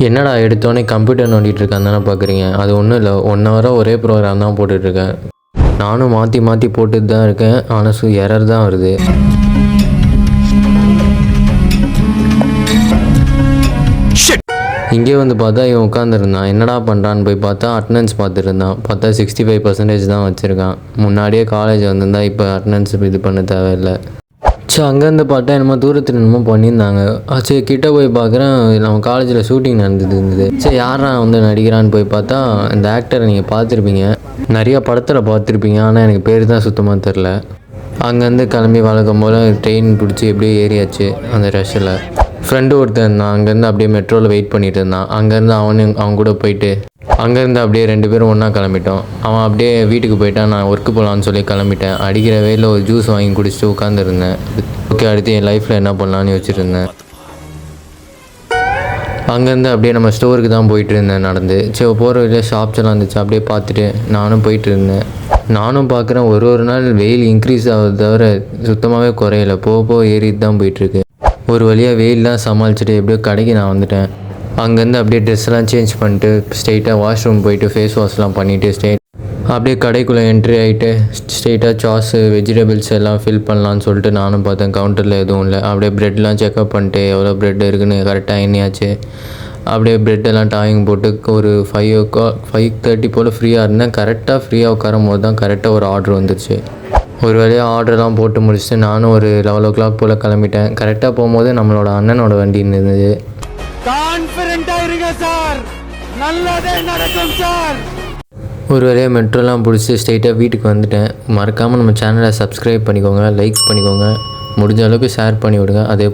என்னடா எடுத்தோடனே கம்ப்யூட்டர் நோண்டிகிட்டு இருக்கான்னு தானே பார்க்குறீங்க? அது ஒன்றும் இல்லை, 1 ஹவராக ஒரே ப்ரோக்ராம் தான் போட்டுட்ருக்கேன். நானும் மாற்றி மாற்றி போட்டுட்டு தான் இருக்கேன். ஆனால் எரர் தான் வருது. இங்கே வந்து பார்த்தா இவன் உட்காந்துருந்தான். என்னடா பண்ணுறான்னு போய் பார்த்தா அட்டனன்ஸ் பார்த்துருந்தான். பார்த்தா 65% தான் வச்சுருக்கான். முன்னாடியே காலேஜ் வந்திருந்தா இப்போ அட்டனன்ஸ் இது பண்ண தேவையில்லை. சரி, அங்கேருந்து பார்த்தா என்னமோ தூரத்தில் என்னமோ பண்ணியிருந்தாங்க. சரி, கிட்டே போய் பார்க்குறேன், நம்ம காலேஜில் ஷூட்டிங் நடந்துட்டு. சரி, யாரா வந்து நடிக்கிறான்னு போய் பார்த்தா இந்த ஆக்டரை நீங்கள் பார்த்துருப்பீங்க, நிறையா படத்தில் பார்த்துருப்பீங்க. ஆனால் எனக்கு பேர் தான் சுத்தமாக தெரில. அங்கேருந்து கிளம்பி வழக்கம் போல் ட்ரெயின் பிடிச்சி எப்படியே ஏறியாச்சு. அந்த ரஷ்ஷில் ஃப்ரெண்டு ஒருத்தன் இருந்தான். அங்கேருந்து அப்படியே மெட்ரோவில் வெயிட் பண்ணிகிட்டு இருந்தான். அங்கேருந்து அவன் கூட போயிட்டு அங்கேருந்து அப்படியே 2 பேரும் ஒன்றா கிளம்பிட்டோம். அவன் அப்படியே வீட்டுக்கு போயிட்டான். நான் ஒர்க்கு போகலான்னு சொல்லி கிளம்பிட்டேன். அடிக்கிற வெயிலில் ஒரு ஜூஸ் வாங்கி குடிச்சிட்டு உட்காந்துருந்தேன். ஓகே, அடுத்து என் லைஃப்பில் என்ன பண்ணலான்னு யோசிச்சுருந்தேன். அங்கேருந்து அப்படியே நம்ம ஸ்டோருக்கு தான் போயிட்டு இருந்தேன் நடந்து. சரி, போகிற வழியில் ஷாப்ஸ் எல்லாம் இருந்துச்சு. அப்படியே பார்த்துட்டு நானும் போயிட்டு இருந்தேன். நானும் பார்க்குறேன், ஒரு நாள் வெயில் இன்க்ரீஸ் ஆகுது தவிர சுத்தமாகவே குறையலை. போக ஏறிட்டு தான் போயிட்டுருக்கு. ஒரு வழியாக வெயிலெலாம் சமாளிச்சுட்டு எப்படியோ கடைக்கு நான் வந்துட்டேன். அங்கேருந்து அப்படியே ட்ரெஸ்லாம் சேஞ்ச் பண்ணிட்டு ஸ்ட்ரெயிட்டாக வாஷ்ரூம் போயிட்டு ஃபேஸ் வாஷ்லாம் பண்ணிவிட்டு அப்படியே கடைக்குள்ளே என்ட்ரி ஆகிட்டு ஸ்ட்ரெயிட்டாக சாஸு வெஜிடபிள்ஸ் எல்லாம் ஃபில் பண்ணலான்னு சொல்லிட்டு நானும் பார்த்தேன். கவுண்டரில் எதுவும் இல்லை. அப்படியே ப்ரெட்லாம் செக்அப் பண்ணிட்டு எவ்வளோ ப்ரெட் இருக்குன்னு கரெக்டாக எண்ணியாச்சு. அப்படியே ப்ரெட்டெல்லாம் டாயிங் போட்டு ஒரு 5:30 போல் ஃப்ரீயாக இருந்தேன். கரெக்டாக ஃப்ரீயாக உட்காரும் போது தான் கரெக்டாக ஒரு ஆர்டர் வந்துருச்சு. ஒரு வேலையாக ஆர்டர்லாம் போட்டு முடிச்சுட்டு நானும் ஒரு 11 o'clock போல் கிளம்பிட்டேன். கரெக்டாக போகும்போது நம்மளோட அண்ணனோட வண்டி இருந்தது. ஒரு வேலையாக மெட்ரோலாம் பிடிச்சி ஸ்ட்ரெயிட்டாக வீட்டுக்கு வந்துட்டேன். மறக்காமல் நம்ம சேனலை சப்ஸ்கிரைப் பண்ணிக்கோங்க, லைக் பண்ணிக்கோங்க, முடிஞ்ச அளவுக்கு ஷேர் பண்ணி விடுங்க. அதே